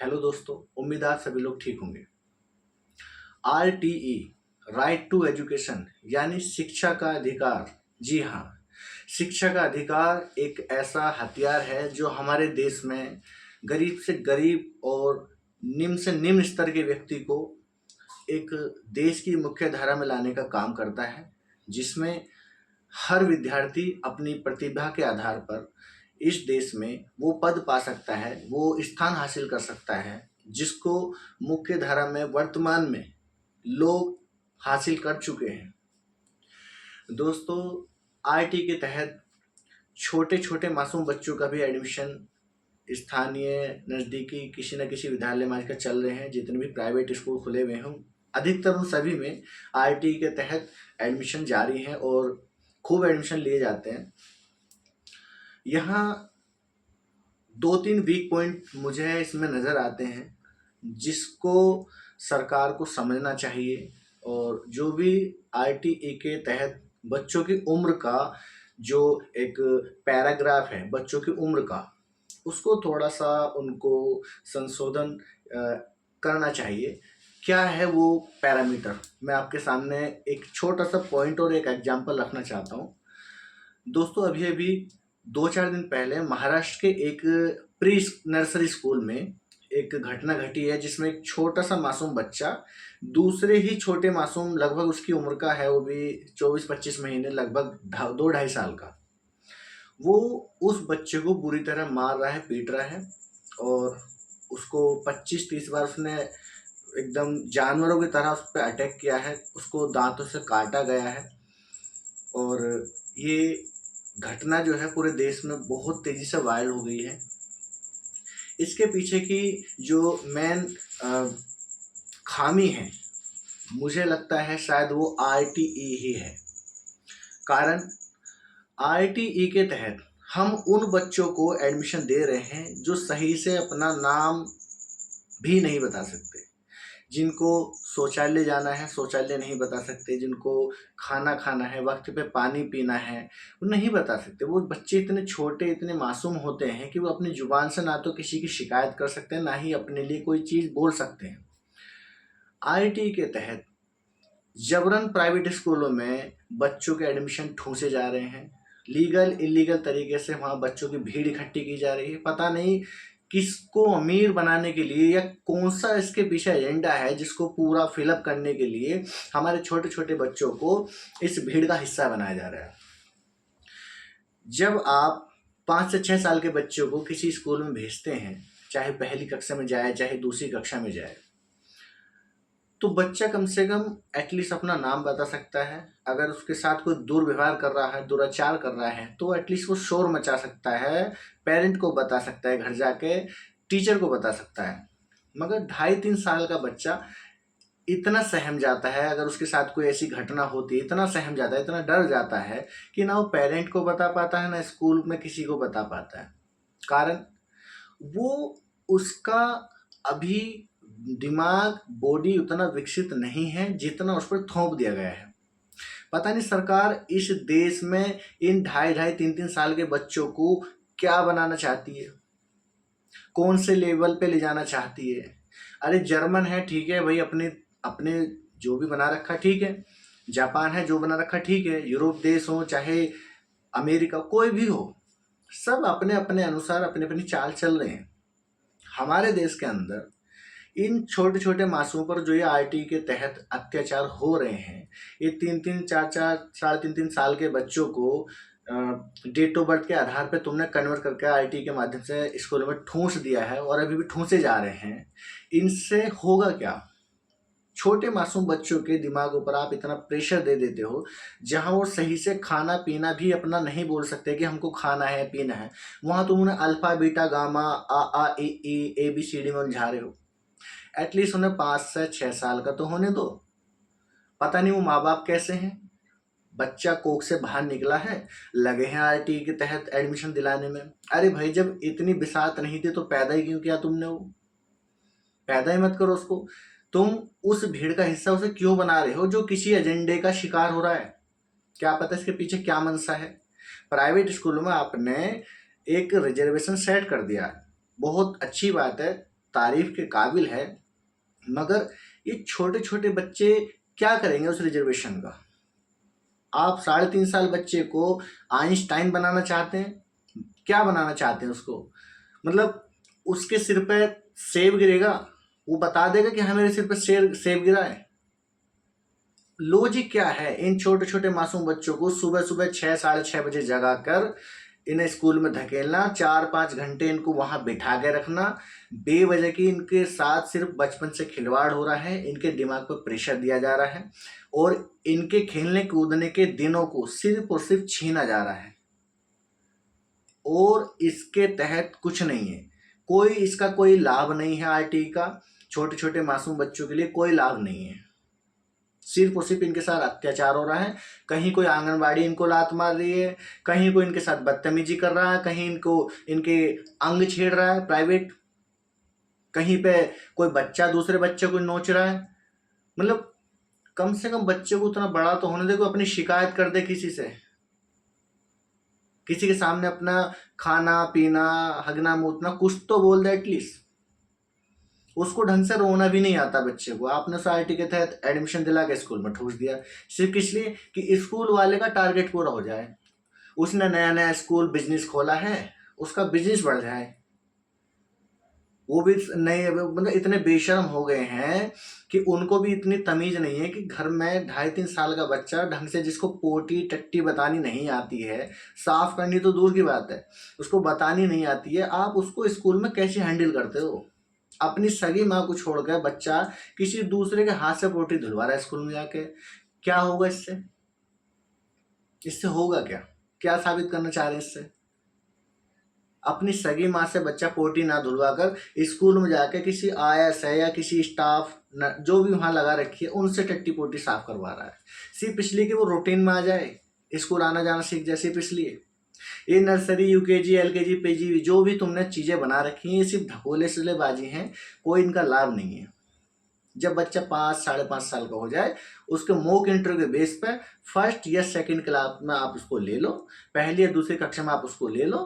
Hello दोस्तों, उम्मीद आप सभी लोग ठीक होंगे। RTE राइट टू एजुकेशन यानी शिक्षा का अधिकार। जी हाँ, शिक्षा का अधिकार एक ऐसा हथियार है जो हमारे देश में गरीब से गरीब और निम्न से निम्न स्तर के व्यक्ति को एक देश की मुख्य धारा में लाने का काम करता है, जिसमें हर विद्यार्थी अपनी प्रतिभा के आधार पर इस देश में वो पद पा सकता है, वो स्थान हासिल कर सकता है जिसको मुख्य धारा में वर्तमान में लोग हासिल कर चुके हैं। दोस्तों, आईटी के तहत छोटे छोटे मासूम बच्चों का भी एडमिशन स्थानीय नज़दीकी किसी न किसी विद्यालय में आजकल चल रहे हैं। जितने भी प्राइवेट स्कूल खुले हुए हों, अधिकतर उन सभी में आईटी के तहत एडमिशन जारी है और खूब एडमिशन लिए जाते हैं। यहाँ दो तीन वीक पॉइंट मुझे इसमें नज़र आते हैं जिसको सरकार को समझना चाहिए, और जो भी आईटीई के तहत बच्चों की उम्र का जो एक पैराग्राफ है बच्चों की उम्र का, उसको थोड़ा सा उनको संशोधन करना चाहिए। क्या है वो पैरामीटर, मैं आपके सामने एक छोटा सा पॉइंट और एक एग्जांपल रखना चाहता हूँ। दोस्तों, अभी अभी 2-4 दिन पहले महाराष्ट्र के एक प्री नर्सरी स्कूल में एक घटना घटी है जिसमें एक छोटा सा मासूम बच्चा दूसरे ही छोटे मासूम, लगभग उसकी उम्र का है, वो भी 24-25 महीने, लगभग 2-2.5 साल का, वो उस बच्चे को बुरी तरह मार रहा है, पीट रहा है, और उसको 25-30 बार उसने एकदम जानवरों की तरह उस पर अटैक किया है, उसको दांतों से काटा गया है। और ये घटना जो है पूरे देश में बहुत तेज़ी से वायरल हो गई है। इसके पीछे की जो मेन खामी है, मुझे लगता है शायद वो आईटीई ही है। कारण आईटीई के तहत हम उन बच्चों को एडमिशन दे रहे हैं जो सही से अपना नाम भी नहीं बता सकते, जिनको शौचालय जाना है शौचालय नहीं बता सकते, जिनको खाना खाना है, वक्त पे पानी पीना है, वो नहीं बता सकते। वो बच्चे इतने छोटे, इतने मासूम होते हैं कि वो अपनी ज़ुबान से ना तो किसी की शिकायत कर सकते हैं, ना ही अपने लिए कोई चीज़ बोल सकते हैं। आईटी के तहत जबरन प्राइवेट स्कूलों में बच्चों के एडमिशन ठूंसे जा रहे हैं। लीगल इलीगल तरीके से वहाँ बच्चों की भीड़ इकट्ठी की जा रही है। पता नहीं किसको अमीर बनाने के लिए या कौन सा इसके पीछे एजेंडा है जिसको पूरा फिलअप करने के लिए हमारे छोटे छोटे बच्चों को इस भीड़ का हिस्सा बनाया जा रहा है। जब आप 5 से 6 साल के बच्चों को किसी स्कूल में भेजते हैं, चाहे पहली कक्षा में जाए चाहे दूसरी कक्षा में जाए, तो बच्चा कम से कम एटलीस्ट अपना नाम बता सकता है। अगर उसके साथ कोई दुर्व्यवहार कर रहा है, दुराचार कर रहा है, तो एटलीस्ट वो शोर मचा सकता है, पेरेंट को बता सकता है, घर जाके टीचर को बता सकता है। मगर 2.5-3 साल का बच्चा इतना सहम जाता है, अगर उसके साथ कोई ऐसी घटना होती है, इतना सहम जाता है, इतना डर जाता है कि ना वो पेरेंट को बता पाता है, ना स्कूल में किसी को बता पाता है। कारण वो उसका अभी दिमाग, बॉडी उतना विकसित नहीं है जितना उस पर थोप दिया गया है। पता नहीं सरकार इस देश में इन 2.5-2.5-3-3 साल के बच्चों को क्या बनाना चाहती है, कौन से लेवल पे ले जाना चाहती है। अरे जर्मन है, ठीक है भाई, अपने अपने जो भी बना रखा ठीक है, जापान है जो बना रखा ठीक है, यूरोप देश हो चाहे अमेरिका, कोई भी हो, सब अपने अपने अनुसार अपनी अपनी चाल चल रहे हैं। हमारे देश के अंदर इन छोटे छोटे मासूमों पर जो ये आईटी के तहत अत्याचार हो रहे हैं, ये 3-3, 4-4, 3.5-3 साल के बच्चों को डेट ऑफ बर्थ के आधार पे तुमने कन्वर्ट करके आईटी के माध्यम से स्कूल में ठूंस दिया है और अभी भी ठूंसे जा रहे हैं। इनसे होगा क्या? छोटे मासूम बच्चों के दिमागों पर आप इतना प्रेशर दे देते हो, जहां वो सही से खाना पीना भी अपना नहीं बोल सकते कि हमको खाना है पीना है, वहां तुम उन्हें अल्फा बीटा गामा आ ई ई ABCD में उलझा रहे हो। एटलीस्ट उन्हें 5 से 6 साल का तो होने दो। पता नहीं वो माँ बाप कैसे हैं, बच्चा कोख से बाहर निकला है, लगे हैं आईटी के तहत एडमिशन दिलाने में। अरे भाई, जब इतनी बिसात नहीं थी तो पैदा ही क्यों किया तुमने? वो पैदा ही मत करो उसको। तुम उस भीड़ का हिस्सा उसे क्यों बना रहे हो जो किसी एजेंडे का शिकार हो रहा है? क्या पता इसके पीछे क्या मंशा है। प्राइवेट स्कूलों में आपने एक रिजर्वेशन सेट कर दिया, बहुत अच्छी बात है, तारीफ के काबिल है, मगर ये छोटे छोटे बच्चे क्या करेंगे उस रिजर्वेशन का? आप 3.5 साल बच्चे को आइंस्टाइन बनाना चाहते हैं? क्या बनाना चाहते हैं उसको? मतलब उसके सिर पे सेब गिरेगा, वो बता देगा कि हाँ मेरे सिर पे सेब गिरा है? लॉजिक क्या है? इन छोटे छोटे मासूम बच्चों को सुबह सुबह 6 साढ़े 6 बजे जगा कर इन्हें स्कूल में धकेलना, 4-5 घंटे इनको वहां बिठा के रखना, बेवजह की इनके साथ सिर्फ बचपन से खिलवाड़ हो रहा है, इनके दिमाग पर प्रेशर दिया जा रहा है और इनके खेलने कूदने के दिनों को सिर्फ और सिर्फ छीना जा रहा है। और इसके तहत कुछ नहीं है, इसका कोई लाभ नहीं है। आरटीई का छोटे छोटे मासूम बच्चों के लिए कोई लाभ नहीं है, सिर्फ और सिर्फ इनके साथ अत्याचार हो रहा है। कहीं कोई आंगनबाड़ी इनको लात मार रही है, कहीं कोई इनके साथ बदतमीजी कर रहा है, कहीं इनके अंग छेड़ रहा है प्राइवेट, कहीं पे कोई बच्चा दूसरे बच्चे को नोच रहा है। मतलब कम से कम बच्चे को उतना बड़ा तो होने दे, कोई अपनी शिकायत कर दे किसी से, किसी के सामने अपना खाना पीना हगना मूतना कुछ तो बोल दे एटलीस्ट। उसको ढंग से रोना भी नहीं आता बच्चे को, आपने सोसाइटी के तहत एडमिशन दिला के स्कूल में ठूस दिया, सिर्फ इसलिए कि स्कूल वाले का टारगेट पूरा हो जाए। उसने नया नया स्कूल बिजनेस खोला है, उसका बिजनेस बढ़ जाए। वो भी नए, मतलब इतने बेशर्म हो गए हैं कि उनको भी इतनी तमीज नहीं है कि घर में 2.5-3 साल का बच्चा ढंग से, जिसको पोटी टट्टी बतानी नहीं आती है, साफ करनी तो दूर की बात है, उसको बतानी नहीं आती है, आप उसको स्कूल में कैसे हैंडल करते हो? अपनी सगी माँ को छोड़कर बच्चा किसी दूसरे के हाथ से पोटी धुलवा रहा है स्कूल में जाके। क्या होगा इससे? इससे होगा क्या? क्या साबित करना चाह रहे हैं इससे? अपनी सगी माँ से बच्चा पोटी ना धुलवा कर स्कूल में जाके किसी आईएएस है या किसी स्टाफ जो भी वहां लगा रखी है उनसे टट्टी पोटी साफ करवा रहा है, सिर्फ इसलिए कि वो रूटीन में आ जाए, स्कूल आना जाना सीख जाए, सिर्फ इसलिए। ये नर्सरी यूकेजी एलकेजी पीजी जो भी तुमने चीजें बना रखी हैं, ये सिर्फ ढकोले सिलेबाजी हैं, कोई इनका लाभ नहीं है। जब बच्चा 5-5.5 साल का हो जाए, उसके मॉक इंटरव्यू के बेस पे फर्स्ट या सेकंड क्लास में आप उसको ले लो, पहली या दूसरी कक्षा में आप उसको ले लो,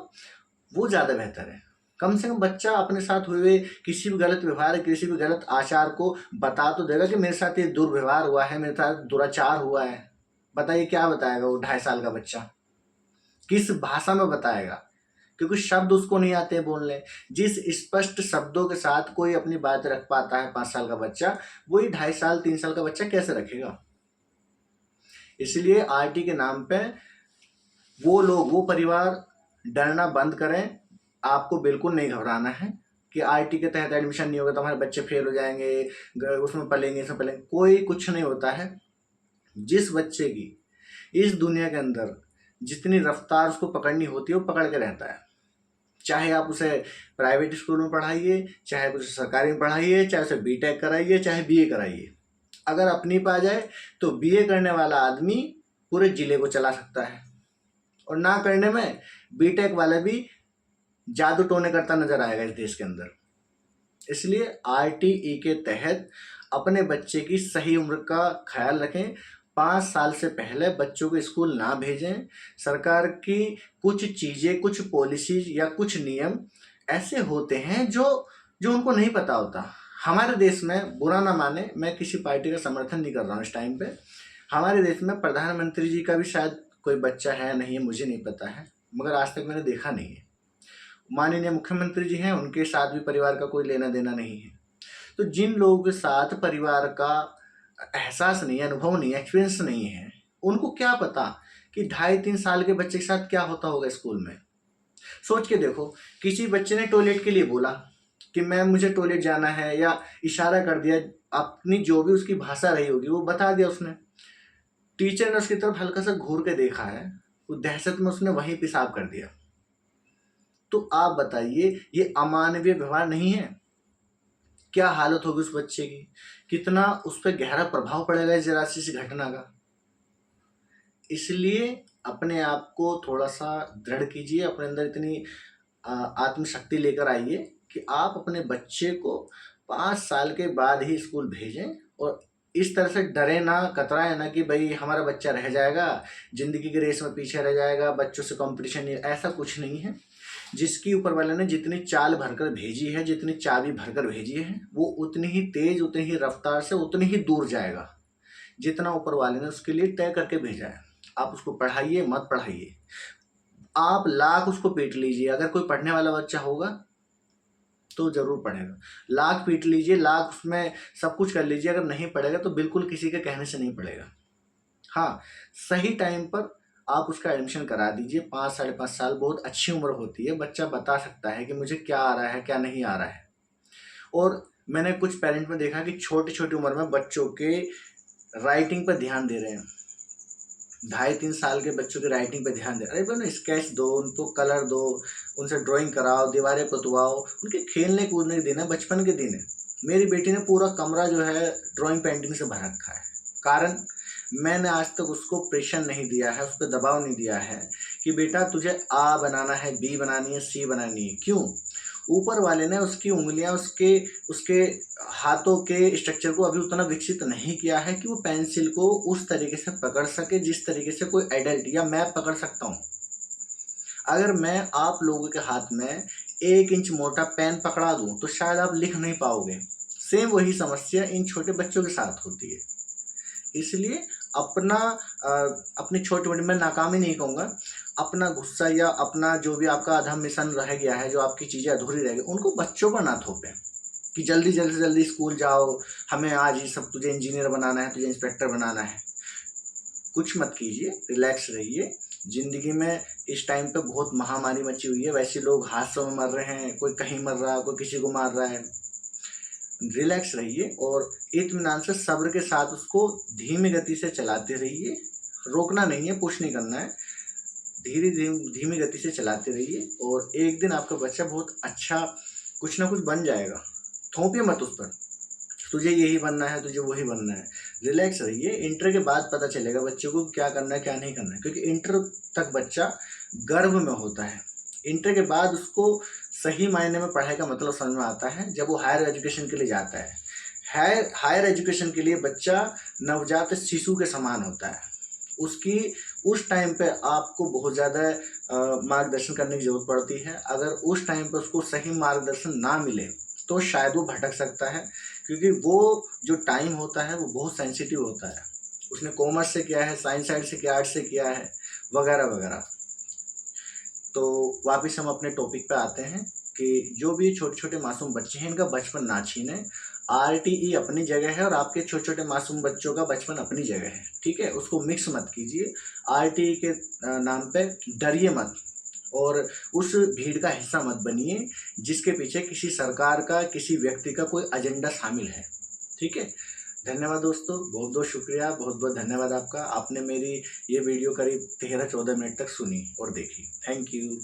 वो ज़्यादा बेहतर है। कम से कम बच्चा अपने साथ हुए किसी भी गलत व्यवहार, किसी भी गलत आचार को बता तो देगा कि मेरे साथ ये दुर्व्यवहार हुआ है, मेरे साथ दुराचार हुआ है। बताइए क्या बताएगा वो 2.5 साल का बच्चा? किस भाषा में बताएगा? क्योंकि शब्द उसको नहीं आते बोलने। जिस स्पष्ट शब्दों के साथ कोई अपनी बात रख पाता है 5 साल का बच्चा, वही 2.5 साल 3 साल का बच्चा कैसे रखेगा? इसलिए आरटी के नाम पे वो लोग, वो परिवार डरना बंद करें। आपको बिल्कुल नहीं घबराना है कि आरटी के तहत एडमिशन नहीं होगा तो हमारे बच्चे फेल हो जाएंगे, उसमें पलेंगे, इसमें पलेंगे, कोई कुछ नहीं होता है। जिस बच्चे की इस दुनिया के अंदर जितनी रफ्तार उसको पकड़नी होती है वो पकड़ के रहता है। चाहे आप उसे प्राइवेट स्कूल में पढ़ाइए, चाहे उसे सरकारी में पढ़ाइए, चाहे उसे बीटेक कराइए, चाहे बीए कराइए, अगर अपनी पे आ जाए तो बीए करने वाला आदमी पूरे जिले को चला सकता है, और ना करने में बीटेक वाला भी जादू टोने करता नजर आएगा इस देश के अंदर। इसलिए आरटीई के तहत अपने बच्चे की सही उम्र का ख्याल रखें। 5 साल से पहले बच्चों को स्कूल ना भेजें। सरकार की कुछ चीज़ें, कुछ पॉलिसीज या कुछ नियम ऐसे होते हैं जो उनको नहीं पता होता। हमारे देश में, बुरा ना माने, मैं किसी पार्टी का समर्थन नहीं कर रहा हूँ इस टाइम पे, हमारे देश में प्रधानमंत्री जी का भी शायद कोई बच्चा है, नहीं है, मुझे नहीं पता है, मगर आज तक मैंने देखा नहीं है। माननीय मुख्यमंत्री जी हैं, उनके साथ भी परिवार का कोई लेना देना नहीं है। तो जिन लोगों के साथ परिवार का एहसास नहीं है, अनुभव नहीं है, एक्सपीरियंस नहीं है, उनको क्या पता कि 2.5-3 साल के बच्चे के साथ क्या होता होगा स्कूल में। सोच के देखो, किसी बच्चे ने टॉयलेट के लिए बोला कि मैम मुझे टॉयलेट जाना है, या इशारा कर दिया, अपनी जो भी उसकी भाषा रही होगी वो बता दिया उसने, टीचर ने उसकी तरफ हल्का सा घूर के देखा है, वो दहशत में उसने वहीं पेशाब कर दिया, तो आप बताइए ये अमानवीय व्यवहार नहीं है? क्या हालत होगी उस बच्चे की, कितना उस पर गहरा प्रभाव पड़ेगा इस जरा सी घटना का। इसलिए अपने आप को थोड़ा सा दृढ़ कीजिए, अपने अंदर इतनी आत्मशक्ति लेकर आइए कि आप अपने बच्चे को 5 साल के बाद ही स्कूल भेजें, और इस तरह से डरे ना, कतराए ना कि भाई हमारा बच्चा रह जाएगा, जिंदगी की रेस में पीछे रह जाएगा, बच्चों से कंपटीशन नहीं, ऐसा कुछ नहीं है। जिसकी ऊपर वाले ने जितनी चाल भरकर भेजी है, जितनी चाबी भरकर भेजी है, वो उतनी ही तेज, उतनी ही रफ्तार से उतनी ही दूर जाएगा जितना ऊपर वाले ने उसके लिए तय करके भेजा है। आप उसको पढ़ाइए मत पढ़ाइए, आप लाख उसको पीट लीजिए, अगर कोई पढ़ने वाला बच्चा होगा तो जरूर पढ़ेगा। लाख पीट लीजिए, लाख उसमें सब कुछ कर लीजिए, अगर नहीं पढ़ेगा तो बिल्कुल किसी के कहने से नहीं पढ़ेगा। हाँ, सही टाइम पर आप उसका एडमिशन करा दीजिए। 5 साढ़े 5 साल बहुत अच्छी उम्र होती है, बच्चा बता सकता है कि मुझे क्या आ रहा है क्या नहीं आ रहा है। और मैंने कुछ पेरेंट में देखा कि छोटी छोटी उम्र में बच्चों के राइटिंग पर ध्यान दे रहे हैं। 2.5-3 साल के बच्चों की राइटिंग पे ध्यान दे, अरे भाई स्केच दो, उनको कलर दो, उनसे ड्राइंग कराओ, दीवारें पुतवाओ, उनके खेलने कूदने के दिन है, बचपन के दिन है। मेरी बेटी ने पूरा कमरा जो है ड्राइंग पेंटिंग से भर रखा है। कारण मैंने आज तक उसको प्रेशर नहीं दिया है, उस पर दबाव नहीं दिया है कि बेटा तुझे आ बनाना है, बी बनानी है, सी बनानी है। क्यों? ऊपर वाले ने उसकी उंगलियां, उसके उसके हाथों के स्ट्रक्चर को अभी उतना विकसित नहीं किया है कि वो पेंसिल को उस तरीके से पकड़ सके जिस तरीके से कोई एडल्ट या मैं पकड़ सकता हूँ। अगर मैं आप लोगों के हाथ में 1 इंच मोटा पेन पकड़ा दूं तो शायद आप लिख नहीं पाओगे। सेम वही समस्या इन छोटे बच्चों के साथ होती है। इसलिए अपना अपनी छोटी मोटी, मैं नाकामी नहीं कहूँगा, अपना गुस्सा या अपना जो भी आपका अधम मिशन रह गया है, जो आपकी चीज़ें अधूरी रह गई, उनको बच्चों पर ना थोपें कि जल्दी जल्दी जल्दी स्कूल जाओ, हमें आज ही सब, तुझे इंजीनियर बनाना है, तुझे इंस्पेक्टर बनाना है। कुछ मत कीजिए, रिलैक्स रहिए। ज़िंदगी में इस टाइम पे बहुत महामारी मची हुई है, वैसे लोग हादसों में मर रहे हैं, कोई कहीं मर रहा है, कोई किसी को मार रहा है। रिलैक्स रहिए और इत्मीनान से सब्र के साथ उसको धीमी गति से चलाते रहिए। रोकना नहीं है, पुश नहीं करना है, धीमी गति से चलाते रहिए और एक दिन आपका बच्चा बहुत अच्छा कुछ ना कुछ बन जाएगा। थोपिए मत उस पर, तुझे यही बनना है, तुझे वही बनना है। रिलैक्स रहिए। इंटर के बाद पता चलेगा बच्चे को क्या करना है क्या नहीं करना है, क्योंकि इंटर तक बच्चा गर्भ में होता है। इंटर के बाद उसको सही मायने में पढ़ाई का मतलब समझ में आता है जब वो हायर एजुकेशन के लिए जाता है। हायर एजुकेशन के लिए बच्चा नवजात शिशु के समान होता है। उसकी उस टाइम पे आपको बहुत ज़्यादा मार्गदर्शन करने की ज़रूरत पड़ती है। अगर उस टाइम पे उसको सही मार्गदर्शन ना मिले तो शायद वो भटक सकता है, क्योंकि वो जो टाइम होता है वो बहुत सेंसिटिव होता है। उसने कॉमर्स से किया है, साइंस साइड से किया, आर्ट्स से किया है, वगैरह वगैरह। तो वापस हम अपने टॉपिक पे आते हैं कि जो भी छोटे छोटे मासूम बच्चे हैं इनका बचपन ना छीने। RTE अपनी जगह है और आपके छोटे छोटे मासूम बच्चों का बचपन अपनी जगह है, ठीक है? उसको मिक्स मत कीजिए। RTE के नाम पे डरिए मत और उस भीड़ का हिस्सा मत बनिए जिसके पीछे किसी सरकार का, किसी व्यक्ति का कोई एजेंडा शामिल है, ठीक है? धन्यवाद दोस्तों, बहुत बहुत शुक्रिया, बहुत बहुत धन्यवाद आपका। आपने मेरी ये वीडियो करीब 13-14 मिनट तक सुनी और देखी। Thank you.